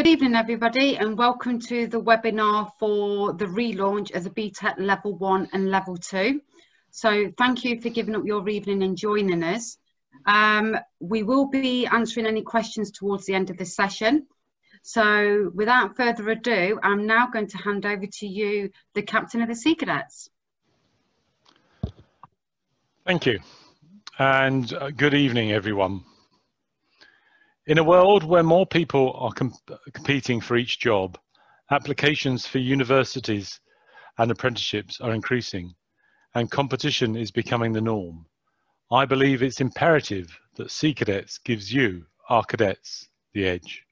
Good evening, everybody, and welcome to the webinar for the relaunch of the BTEC Level 1 and Level 2. So thank you for giving up your evening and joining us. We will be answering any questions towards the end of this session. So without further ado, I'm now going to hand over to you, the Captain of the Sea Cadets. Thank you, and good evening, everyone. In a world where more people are competing for each job, applications for universities and apprenticeships are increasing, and competition is becoming the norm. I believe it's imperative that Sea Cadets gives you, our cadets, the edge.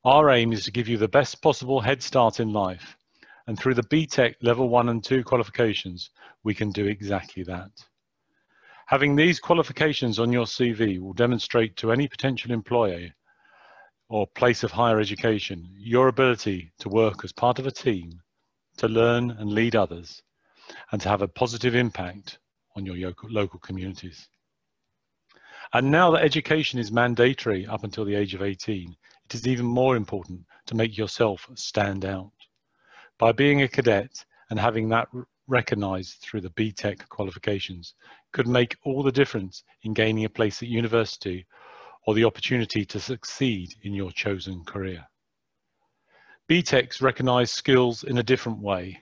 Our aim is to give you the best possible head start in life, and through the BTEC Level 1 and 2 qualifications, we can do exactly that. Having these qualifications on your CV will demonstrate to any potential employer or place of higher education your ability to work as part of a team, to learn and lead others, and to have a positive impact on your local communities. And now that education is mandatory up until the age of 18, it is even more important to make yourself stand out. By being a cadet and having that recognised through the BTEC qualifications could make all the difference in gaining a place at university or the opportunity to succeed in your chosen career. BTECs recognise skills in a different way,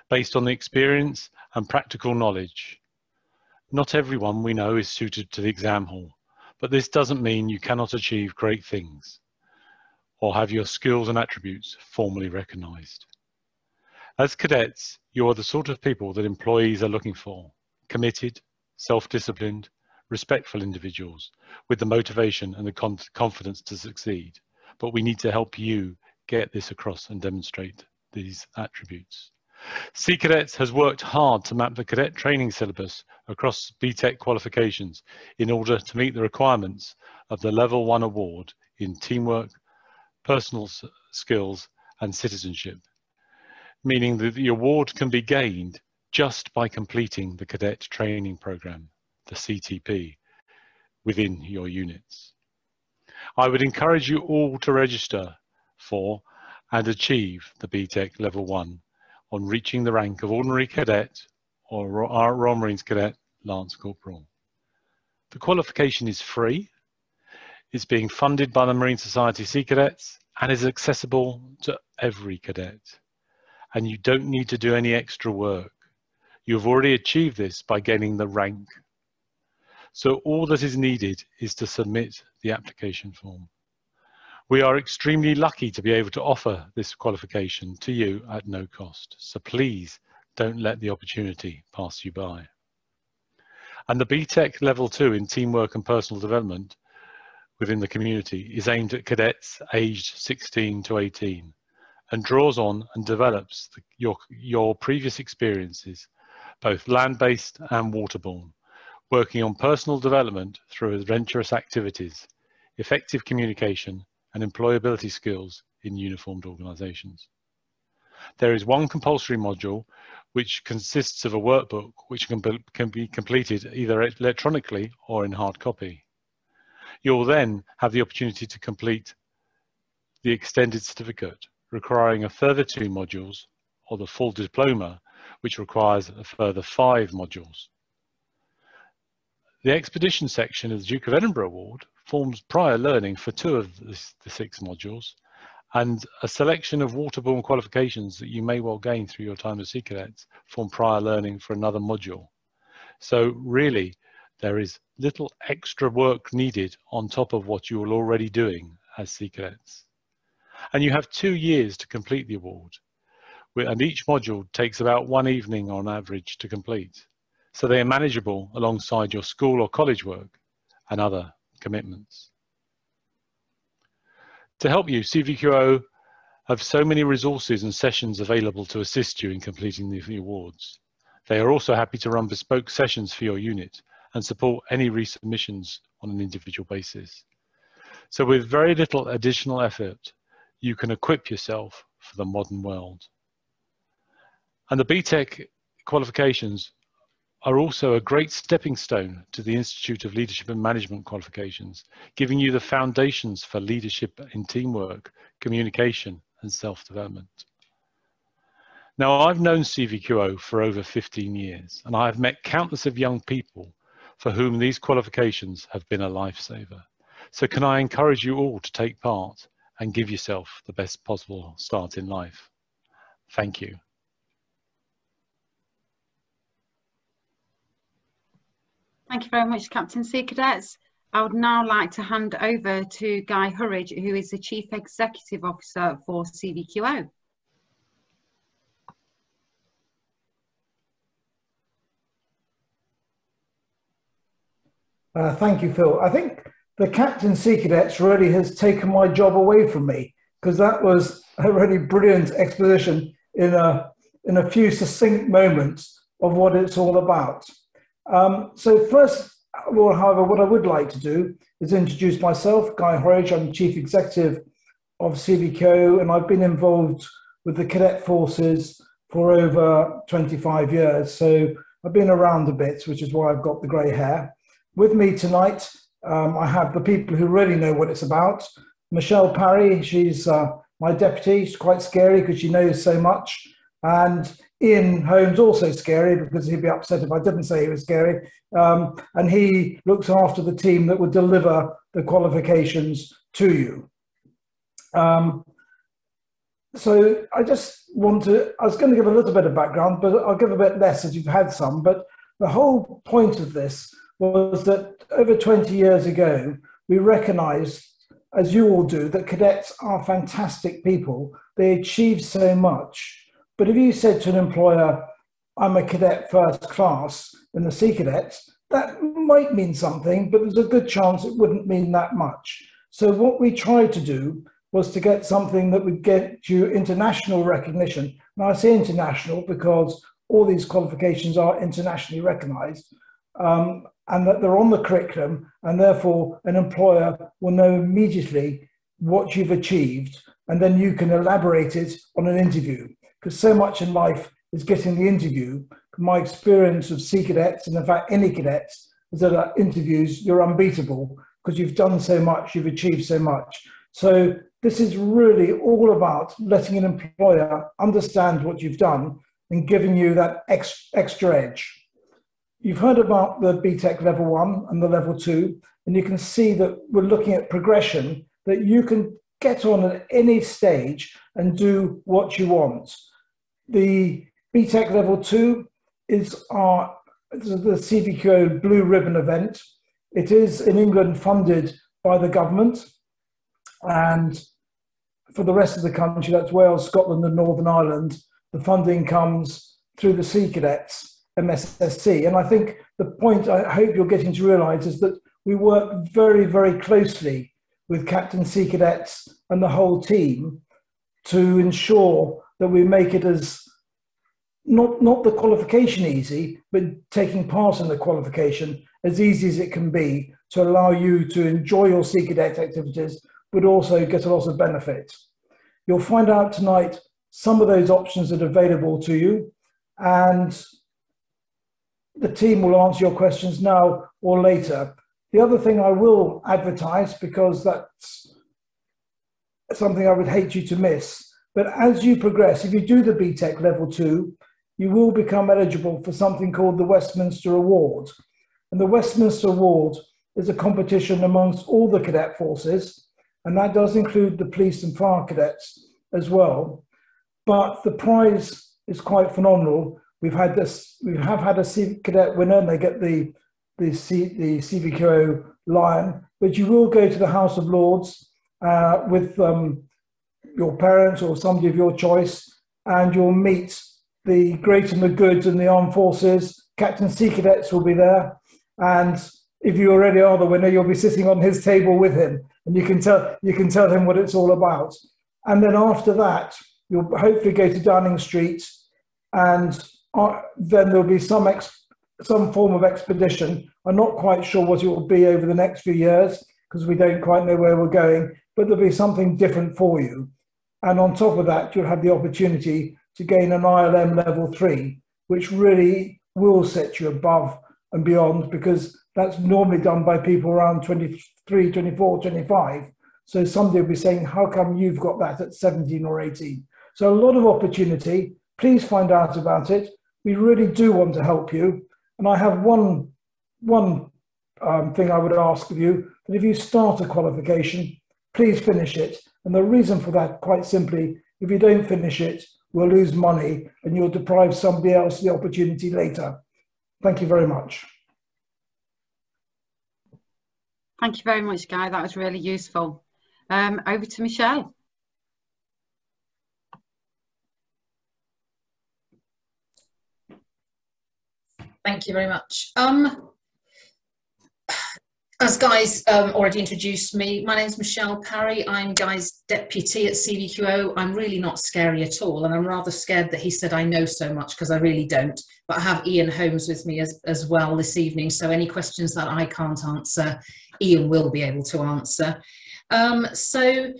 based on the experience and practical knowledge. Not everyone we know is suited to the exam hall, but this doesn't mean you cannot achieve great things or have your skills and attributes formally recognised. As cadets, you are the sort of people that employees are looking for: committed, self-disciplined, respectful individuals with the motivation and the confidence to succeed. But we need to help you get this across and demonstrate these attributes. Sea Cadets has worked hard to map the cadet training syllabus across BTEC qualifications in order to meet the requirements of the Level 1 award in teamwork, personal skills and citizenship, meaning that the award can be gained just by completing the cadet training program, the CTP, within your units. I would encourage you all to register for and achieve the BTEC Level 1 on reaching the rank of Ordinary Cadet or Royal Marines Cadet Lance Corporal. The qualification is free, it's being funded by the Marine Society Sea Cadets, and is accessible to every cadet. And you don't need to do any extra work. You've already achieved this by gaining the rank. So all that is needed is to submit the application form. We are extremely lucky to be able to offer this qualification to you at no cost. So please don't let the opportunity pass you by. And the BTEC Level 2 in Teamwork and Personal Development within the community is aimed at cadets aged 16 to 18. And draws on and develops your previous experiences, both land-based and waterborne, working on personal development through adventurous activities, effective communication, and employability skills in uniformed organisations. There is one compulsory module which consists of a workbook which can be completed either electronically or in hard copy. You'll then have the opportunity to complete the extended certificate, requiring a further 2 modules, or the full diploma, which requires a further 5 modules. The expedition section of the Duke of Edinburgh Award forms prior learning for 2 of the 6 modules, and a selection of waterborne qualifications that you may well gain through your time as Sea Cadets form prior learning for another module. So really, there is little extra work needed on top of what you are already doing as Sea Cadets. And you have 2 years to complete the award, and each module takes about 1 evening on average to complete. So they are manageable alongside your school or college work and other commitments. To help you, CVQO have so many resources and sessions available to assist you in completing the awards. They are also happy to run bespoke sessions for your unit and support any resubmissions on an individual basis. So with very little additional effort, you can equip yourself for the modern world. And the BTEC qualifications are also a great stepping stone to the Institute of Leadership and Management qualifications, giving you the foundations for leadership in teamwork, communication, and self-development. Now, I've known CVQO for over 15 years, and I have met countless of young people for whom these qualifications have been a lifesaver. So can I encourage you all to take part and give yourself the best possible start in life? Thank you. Thank you very much, Captain C Cadets. I would now like to hand over to Guy Hurridge, who is the Chief Executive Officer for CVQO. Thank you, Phil. I think the Captain C Cadets really has taken my job away from me, because that was a really brilliant exposition in a few succinct moments of what it's all about. So first of all, however, what I would like to do is introduce myself, Guy Horridge. I'm Chief Executive of CVQO, and I've been involved with the cadet forces for over 25 years. So I've been around a bit, which is why I've got the grey hair. With me tonight, I have the people who really know what it's about. Michelle Parry, she's my deputy. She's quite scary because she knows so much. And Ian Holmes, also scary because he'd be upset if I didn't say he was scary. And he looks after the team that would deliver the qualifications to you. So I just want to, I was going to give a little bit of background, but I'll give a bit less as you've had some. But the whole point of this was that over 20 years ago, we recognised, as you all do, that cadets are fantastic people. They achieve so much. But if you said to an employer, I'm a cadet first class in the Sea Cadets, that might mean something, but there's a good chance it wouldn't mean that much. So what we tried to do was to get something that would get you international recognition. Now I say international because all these qualifications are internationally recognised, and that they're on the curriculum, and therefore an employer will know immediately what you've achieved, and then you can elaborate it on an interview. Because so much in life is getting the interview. My experience of Sea Cadets, and in fact any cadets, is that at interviews you're unbeatable because you've done so much, you've achieved so much. So this is really all about letting an employer understand what you've done and giving you that extra edge. You've heard about the BTEC Level 1 and the Level 2, and you can see that we're looking at progression, that you can get on at any stage and do what you want. The BTEC Level 2 is the CVQO Blue Ribbon event. It is in England funded by the government, and for the rest of the country, that's Wales, Scotland and Northern Ireland, the funding comes through the Sea Cadets, MSSC. And I think the point I hope you're getting to realise is that we work very, very closely with Captain Sea Cadets and the whole team to ensure that we make it as not the qualification easy, but taking part in the qualification as easy as it can be to allow you to enjoy your Sea Cadet activities, but also get a lot of benefit. You'll find out tonight some of those options that are available to you, and the team will answer your questions now or later. The other thing I will advertise, because that's something I would hate you to miss, but as you progress, if you do the BTEC Level 2, you will become eligible for something called the Westminster Award. And the Westminster Award is a competition amongst all the cadet forces, and that does include the police and fire cadets as well. But the prize is quite phenomenal. We have had a Sea Cadet winner, and they get the CVQO Lion, but you will go to the House of Lords with your parents or somebody of your choice, and you'll meet the great and the good in the armed forces. Captain Sea Cadets will be there, and if you already are the winner, you'll be sitting on his table with him, and you can tell him what it's all about. And then after that, you'll hopefully go to Downing Street, and then there'll be some form of expedition. I'm not quite sure what it will be over the next few years because we don't quite know where we're going, but there'll be something different for you. And on top of that, you'll have the opportunity to gain an ILM Level 3, which really will set you above and beyond, because that's normally done by people around 23, 24, 25. So somebody will be saying, how come you've got that at 17 or 18? So a lot of opportunity. Please find out about it. We really do want to help you. And I have one thing I would ask of you, that if you start a qualification, please finish it. And the reason for that, quite simply, if you don't finish it, we'll lose money and you'll deprive somebody else the opportunity later. Thank you very much. Thank you very much, Guy. That was really useful. Over to Michelle. Thank you very much. As Guy's already introduced me, my name's Michelle Parry. I'm Guy's deputy at CVQO. I'm really not scary at all, and I'm rather scared that he said I know so much, because I really don't. But I have Ian Holmes with me as well this evening, so any questions that I can't answer, Ian will be able to answer. So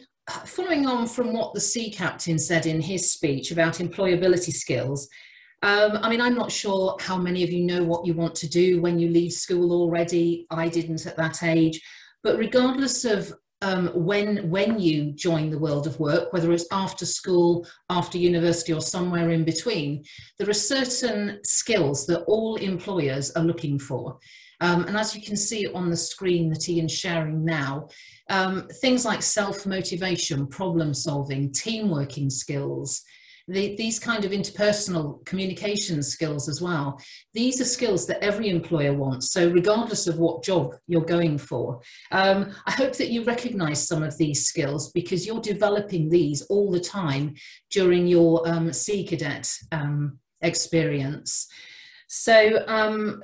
following on from what the Sea Captain said in his speech about employability skills, I mean, I'm not sure how many of you know what you want to do when you leave school already. I didn't at that age. But regardless of when you join the world of work, whether it's after school, after university, or somewhere in between, there are certain skills that all employers are looking for. And as you can see on the screen that Ian's sharing now, things like self-motivation, problem solving, team working skills, these kind of interpersonal communication skills as well. These are skills that every employer wants. So regardless of what job you're going for, I hope that you recognize some of these skills, because you're developing these all the time during your Sea Cadet experience. So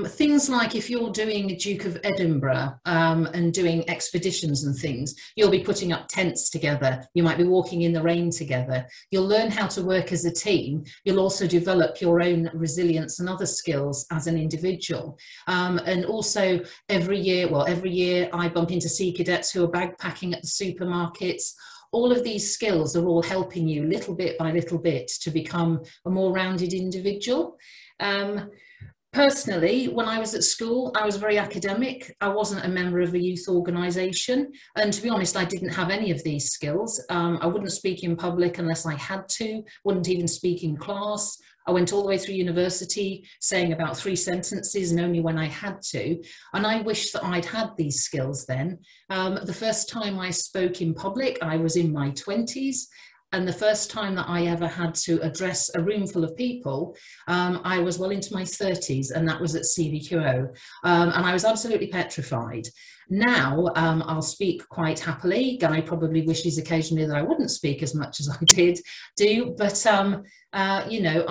things like if you're doing a Duke of Edinburgh and doing expeditions and things, you'll be putting up tents together. You might be walking in the rain together. You'll learn how to work as a team. You'll also develop your own resilience and other skills as an individual. And also every year I bump into Sea Cadets who are backpacking at the supermarkets. All of these skills are all helping you little bit by little bit to become a more rounded individual. Personally, when I was at school, I was very academic. I wasn't a member of a youth organisation. And to be honest, I didn't have any of these skills. I wouldn't speak in public unless I had to, wouldn't even speak in class. I went all the way through university saying about 3 sentences and only when I had to. And I wish that I'd had these skills then. The first time I spoke in public, I was in my 20s. And the first time that I ever had to address a room full of people, I was well into my 30s, and that was at CVQO. And I was absolutely petrified. Now, I'll speak quite happily. Guy probably wishes occasionally that I wouldn't speak as much as I do, but you know,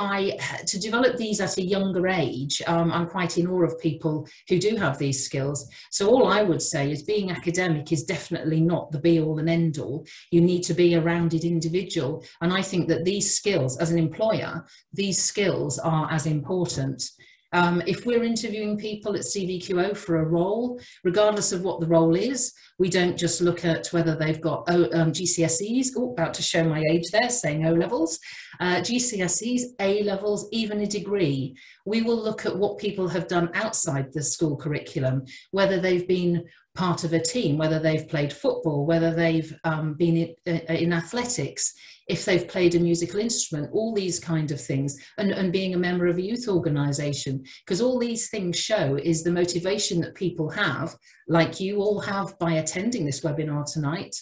to develop these at a younger age, I'm quite in awe of people who do have these skills. So all I would say is being academic is definitely not the be all and end all. You need to be a rounded individual. And I think that these skills, as an employer, these skills are as important. If we're interviewing people at CVQO for a role, regardless of what the role is, we don't just look at whether they've got GCSEs, about to show my age there, saying O-levels, GCSEs, A-levels, even a degree. We will look at what people have done outside the school curriculum, whether they've been part of a team, whether they've played football, whether they've been in athletics, if they've played a musical instrument, all these kind of things, and being a member of a youth organisation, because all these things show is the motivation that people have, like you all have by attending this webinar tonight,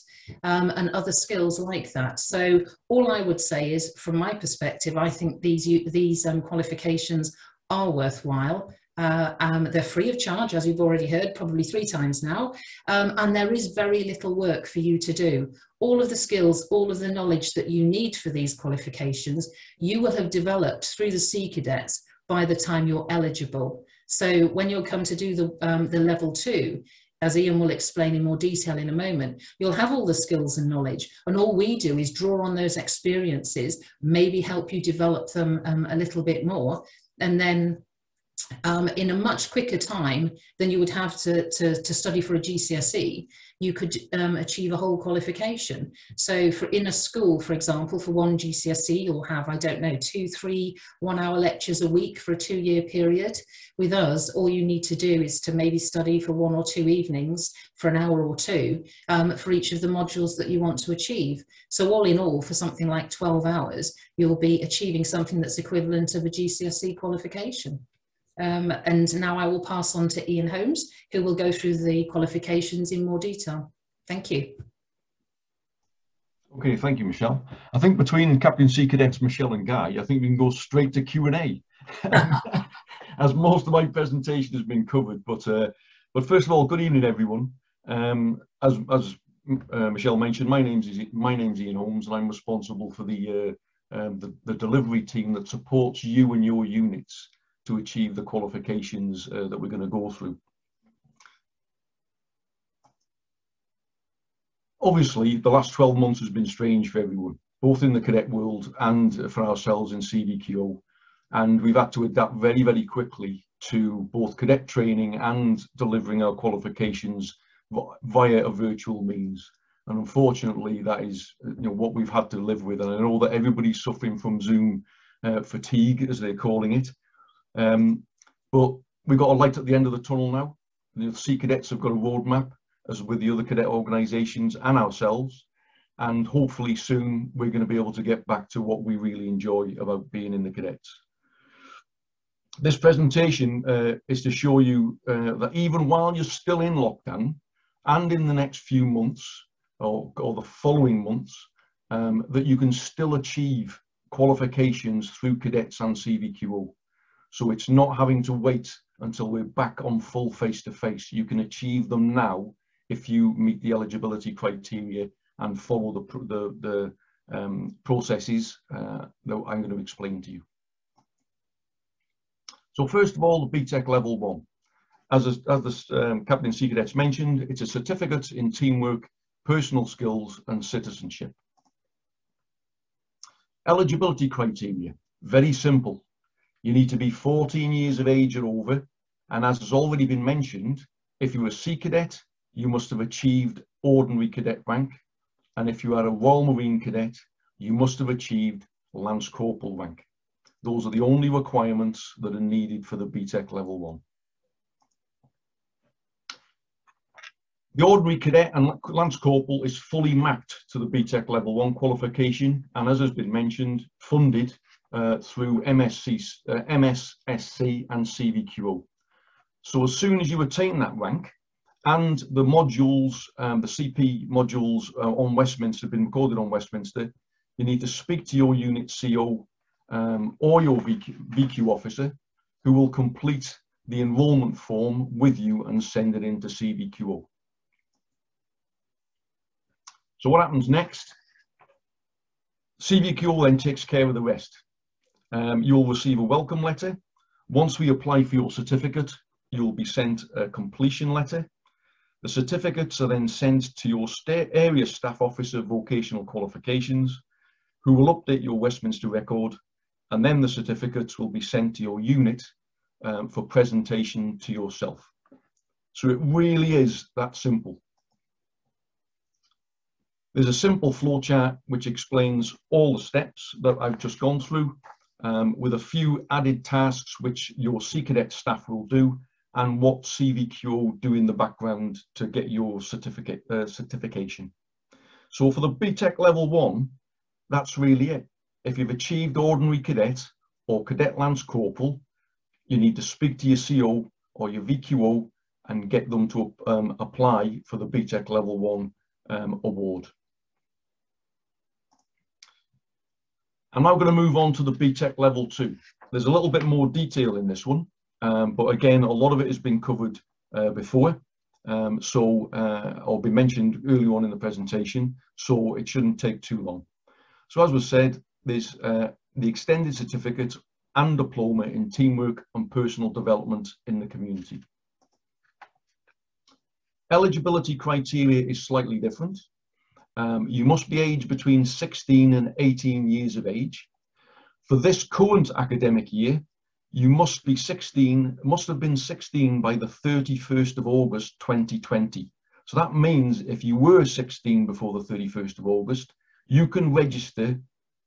and other skills like that. So all I would say is, from my perspective, I think these qualifications are worthwhile. They're free of charge, as you've already heard, probably 3 times now, and there is very little work for you to do. All of the skills, all of the knowledge that you need for these qualifications, you will have developed through the Sea Cadets by the time you're eligible. So when you'll come to do the level 2, as Ian will explain in more detail in a moment, you'll have all the skills and knowledge, and all we do is draw on those experiences, maybe help you develop them a little bit more, and then in a much quicker time than you would have to study for a GCSE, you could achieve a whole qualification. So in a school, for example, for one GCSE, you'll have, I don't know, 2-3 1-hour lectures a week for a 2-year period. With us, all you need to do is to maybe study for 1 or 2 evenings for an hour or 2 for each of the modules that you want to achieve. So all in all, for something like 12 hours, you'll be achieving something that's equivalent of a GCSE qualification. And now I will pass on to Ian Holmes, who will go through the qualifications in more detail. Thank you. Okay, thank you, Michelle. I think between Captain C Cadets, Michelle and Guy, I think we can go straight to Q&A, as most of my presentation has been covered. But first of all, good evening, everyone. As Michelle mentioned, my name's Ian Holmes, and I'm responsible for the delivery team that supports you and your units to achieve the qualifications that we're going to go through. Obviously, the last 12 months has been strange for everyone, both in the cadet world and for ourselves in CVQO. And we've had to adapt very, very quickly to both cadet training and delivering our qualifications via a virtual means. And unfortunately, that is what we've had to live with. And I know that everybody's suffering from Zoom fatigue, as they're calling it. But we've got a light at the end of the tunnel now. The Sea Cadets have got a roadmap, as with the other cadet organisations and ourselves, and hopefully soon we're going to be able to get back to what we really enjoy about being in the cadets. This presentation is to show you that even while you're still in lockdown, and in the next few months or the following months, that you can still achieve qualifications through cadets and CVQO. So it's not having to wait until we're back on full face-to-face. You can achieve them now if you meet the eligibility criteria and follow the processes that I'm going to explain to you. So first of all, the BTEC Level 1. As the Captain Sea Cadets mentioned, it's a certificate in teamwork, personal skills and citizenship. Eligibility criteria, very simple. You need to be 14 years of age or over, and as has already been mentioned, if you're a Sea Cadet, you must have achieved ordinary cadet rank, and if you are a Royal Marine Cadet, you must have achieved Lance Corporal rank. Those are the only requirements that are needed for the BTEC Level 1. The ordinary cadet and Lance Corporal is fully mapped to the BTEC Level 1 qualification, and as has been mentioned, funded through MSSC and CVQO. So as soon as you attain that rank, and the modules, the CP modules on Westminster have been recorded on Westminster, you need to speak to your unit CO or your VQ officer, who will complete the enrolment form with you and send it into CVQO. So what happens next? CVQO then takes care of the rest. You'll receive a welcome letter. Once we apply for your certificate, you'll be sent a completion letter. The certificates are then sent to your area staff officer vocational qualifications, who will update your Westminster record, and then the certificates will be sent to your unit for presentation to yourself. So it really is that simple. There's a simple flowchart which explains all the steps that I've just gone through, with a few added tasks which your Sea Cadet staff will do, and what CVQO do in the background to get your certification. So for the BTEC Level 1, that's really it. If you've achieved ordinary cadet or cadet Lance Corporal, you need to speak to your CO or your VQO and get them to apply for the BTEC Level 1 award. I'm now going to move on to the BTEC Level 2. There's a little bit more detail in this one, but again, a lot of it has been covered before, or been mentioned early on in the presentation, so it shouldn't take too long. So as was said, there's the extended certificate and diploma in teamwork and personal development in the community. Eligibility criteria is slightly different. You must be aged between 16 and 18 years of age. For this current academic year, you must be 16, must have been 16 by the 31st of August 2020. So that means if you were 16 before the 31st of August, you can register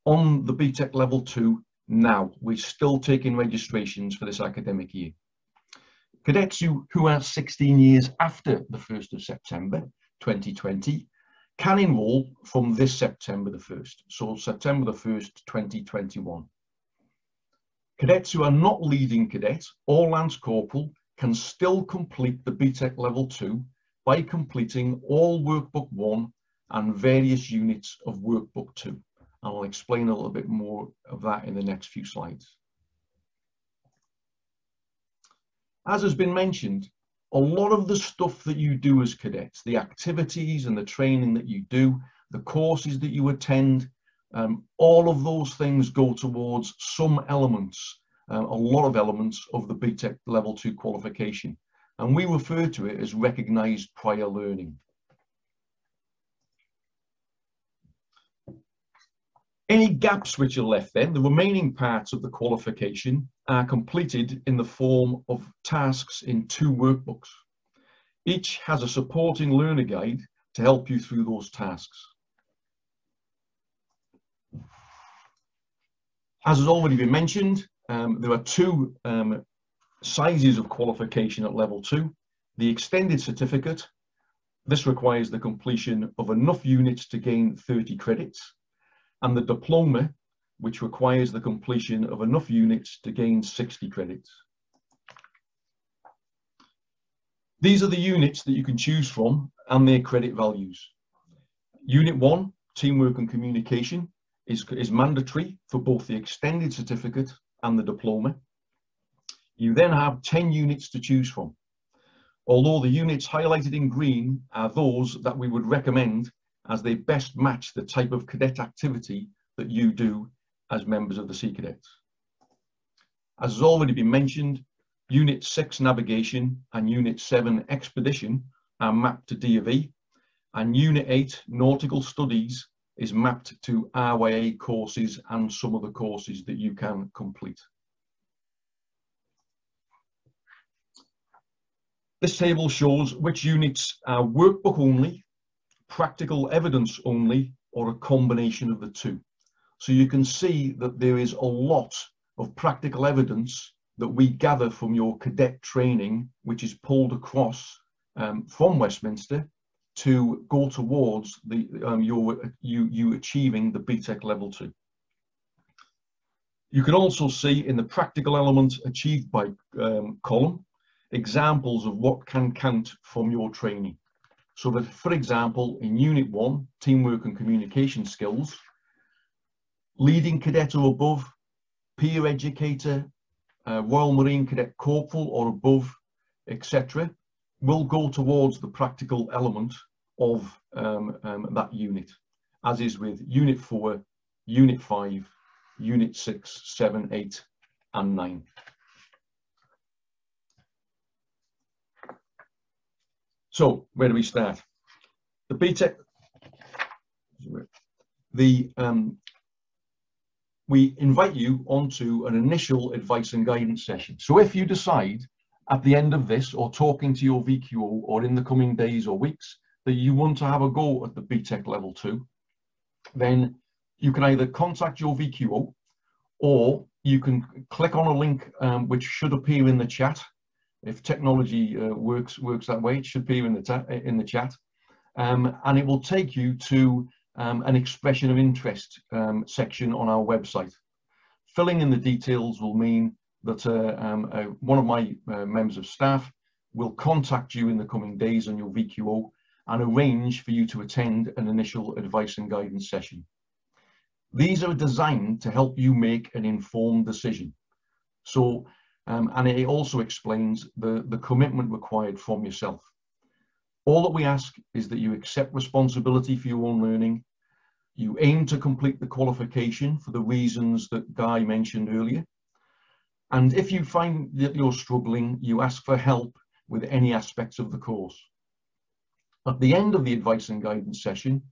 on the BTEC Level 2 now. We're still taking registrations for this academic year. Cadets who are 16 years after the 1st of September 2020 can enrol from this September the 1st, so September the 1st, 2021. Cadets who are not leading cadet or Lance Corporal can still complete the BTEC Level 2 by completing all Workbook 1 and various units of Workbook 2. And I'll explain a little bit more of that in the next few slides. As has been mentioned, a lot of the stuff that you do as cadets, the activities and the training that you do, the courses that you attend, all of those things go towards some elements, a lot of elements of the BTEC Level 2 qualification. And we refer to it as recognised prior learning. Any gaps which are left then, the remaining parts of the qualification are completed in the form of tasks in 2 workbooks. Each has a supporting learner guide to help you through those tasks. As has already been mentioned, there are 2 sizes of qualification at Level 2. The extended certificate, this requires the completion of enough units to gain 30 credits, and the diploma, which requires the completion of enough units to gain 60 credits. These are the units that you can choose from and their credit values. Unit 1, Teamwork and Communication, is mandatory for both the extended certificate and the diploma. You then have 10 units to choose from. Although the units highlighted in green are those that we would recommend as they best match the type of cadet activity that you do as members of the Sea Cadets. As has already been mentioned, Unit 6 Navigation and Unit 7 Expedition are mapped to D of E, and Unit 8 Nautical Studies is mapped to RYA courses and some other courses that you can complete. This table shows which units are workbook only, practical evidence only, or a combination of the 2. So you can see that there is a lot of practical evidence that we gather from your cadet training, which is pulled across from Westminster to go towards the, you achieving the BTEC Level 2. You can also see in the practical element achieved by column examples of what can count from your training. So that, for example, in Unit 1, Teamwork and Communication Skills, leading cadet or above, peer educator, Royal Marine Cadet Corporal or above, etc., will go towards the practical element of that unit, as is with Unit 4, Unit 5, Unit 6, 7, 8, and 9. So, where do we start? The BTEC, we invite you onto an initial advice and guidance session. So if you decide at the end of this, or talking to your VQO, or in the coming days or weeks, that you want to have a go at the BTEC Level 2, then you can either contact your VQO, or you can click on a link which should appear in the chat. If technology works that way, it should appear in the chat, and it will take you to an expression of interest section on our website. Filling in the details will mean that one of my members of staff will contact you in the coming days on your VQO and arrange for you to attend an initial advice and guidance session. These are designed to help you make an informed decision. So, and it also explains the commitment required from yourself. All that we ask is that you accept responsibility for your own learning. You aim to complete the qualification for the reasons that Guy mentioned earlier. And if you find that you're struggling, you ask for help with any aspects of the course. At the end of the advice and guidance session,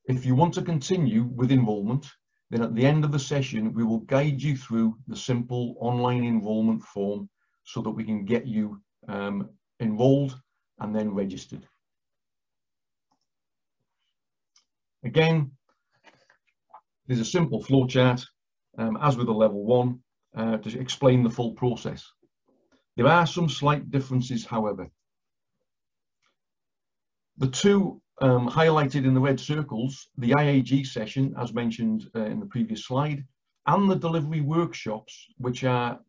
if you want to continue with enrolment, then at the end of the session, we will guide you through the simple online enrolment form so that we can get you enrolled and then registered. Again, there's a simple flowchart, as with the level 1, to explain the full process. There are some slight differences, however. The two highlighted in the red circles, the IAG session, as mentioned in the previous slide, and the delivery workshops, which are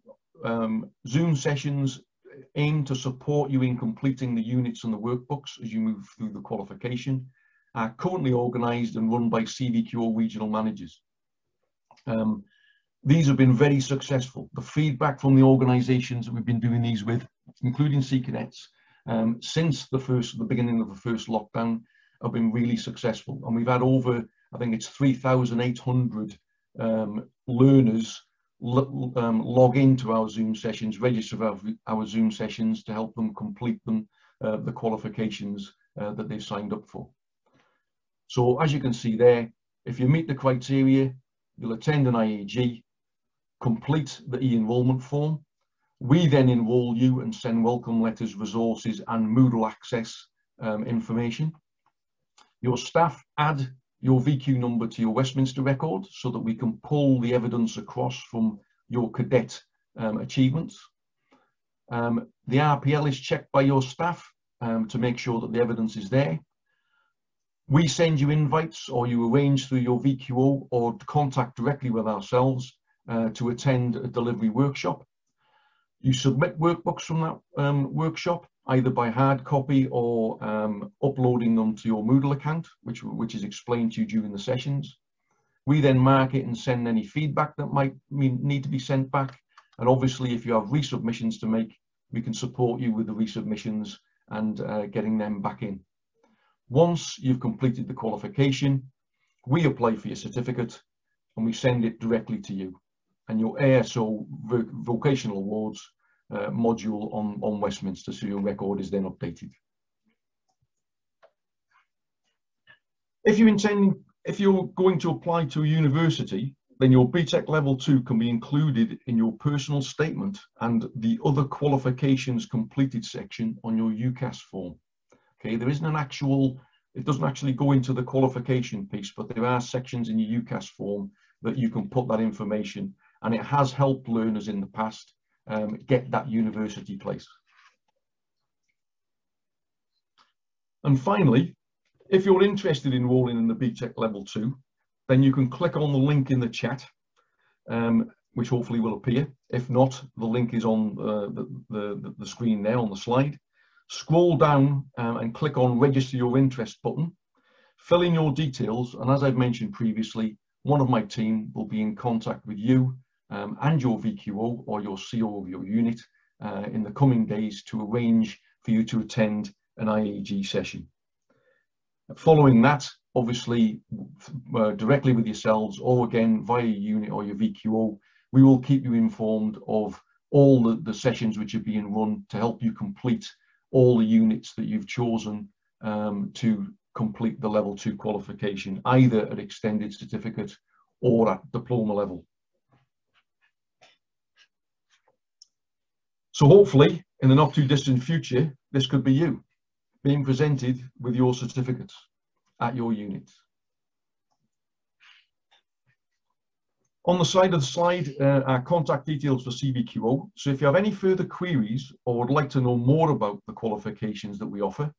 Zoom sessions aimed to support you in completing the units and the workbooks as you move through the qualification, are currently organised and run by CVQO regional managers. These have been very successful. The feedback from the organisations that we've been doing these with, including Cadets, since the beginning of the first lockdown, have been really successful. And we've had over, I think it's 3,800 learners log into our Zoom sessions, register for our Zoom sessions to help them complete them, the qualifications that they've signed up for. So as you can see there, if you meet the criteria, you'll attend an IAG, complete the e-enrollment form. We then enroll you and send welcome letters, resources and Moodle access information. Your staff add your VQ number to your Westminster record so that we can pull the evidence across from your cadet achievements. The RPL is checked by your staff to make sure that the evidence is there. We send you invites, or you arrange through your VQO or contact directly with ourselves to attend a delivery workshop. You submit workbooks from that workshop, either by hard copy or uploading them to your Moodle account, which is explained to you during the sessions. We then mark it and send any feedback that might need to be sent back. And obviously, if you have resubmissions to make, we can support you with the resubmissions and getting them back in. Once you've completed the qualification, we apply for your certificate and we send it directly to you and your ASO Vocational Awards module on Westminster, so your record is then updated. If you're going to apply to a university, then your BTEC Level 2 can be included in your personal statement and the other qualifications completed section on your UCAS form. Okay, there isn't an actual, it doesn't actually go into the qualification piece, but there are sections in your UCAS form that you can put that information, and it has helped learners in the past get that university place. And finally, if you're interested in enrolling in the BTEC Level 2, then you can click on the link in the chat, which hopefully will appear. If not, the link is on the screen there on the slide. Scroll down and click on Register Your Interest button. Fill in your details, and as I've mentioned previously, one of my team will be in contact with you and your VQO or your CO of your unit in the coming days to arrange for you to attend an IAG session. Following that, obviously, directly with yourselves or again via your unit or your VQO, we will keep you informed of all the sessions which are being run to help you complete all the units that you've chosen to complete the Level 2 qualification, either at extended certificate or at diploma level. So hopefully, in the not too distant future, this could be you, being presented with your certificates at your unit. On the side of the slide are contact details for CVQO. So if you have any further queries or would like to know more about the qualifications that we offer,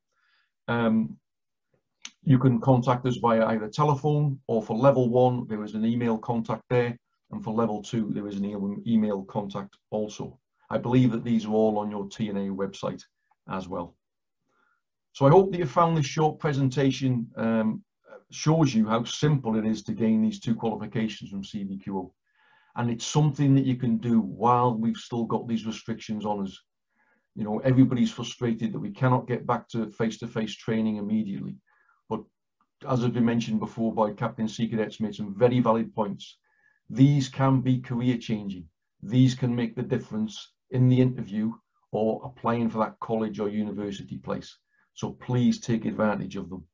you can contact us via either telephone, or for Level 1, there is an email contact there, and for Level 2, there is an email contact also. I believe that these are all on your TNA website as well. So I hope that you found this short presentation shows you how simple it is to gain these 2 qualifications from CVQO. And it's something that you can do while we've still got these restrictions on us. You know, everybody's frustrated that we cannot get back to face-to-face training immediately. But as has been mentioned before by Captain C. Cadets, made some very valid points. These can be career changing. These can make the difference in the interview or applying for that college or university place. So please take advantage of them.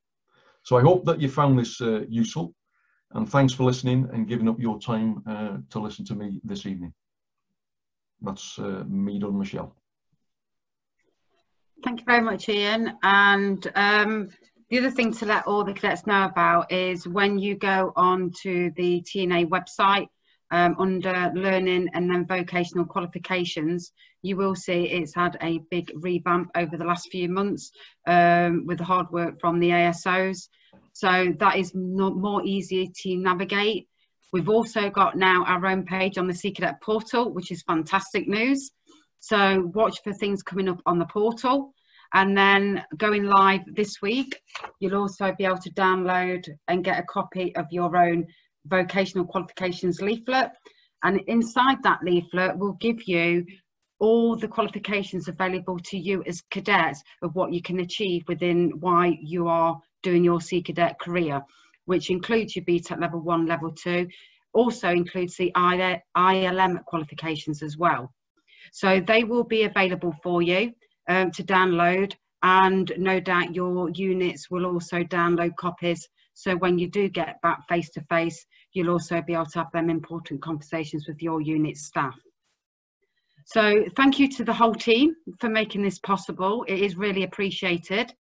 So I hope that you found this useful. And thanks for listening and giving up your time to listen to me this evening. That's me done, Michelle. Thank you very much, Ian. And the other thing to let all the cadets know about is when you go on to the TNA website under Learning and then Vocational Qualifications, you will see it's had a big revamp over the last few months with the hard work from the ASOs. So that is more easier to navigate. We've also got now our own page on the CCadet portal, which is fantastic news. So watch for things coming up on the portal. And then going live this week, you'll also be able to download and get a copy of your own vocational qualifications leaflet. And inside that leaflet will give you all the qualifications available to you as cadets of what you can achieve within why you are doing your CCadet career, which includes your BTEC Level 1, Level 2, also includes the ILM qualifications as well. So they will be available for you to download, and no doubt your units will also download copies. So when you do get back face to face, you'll also be able to have them important conversations with your unit staff. So thank you to the whole team for making this possible. It is really appreciated.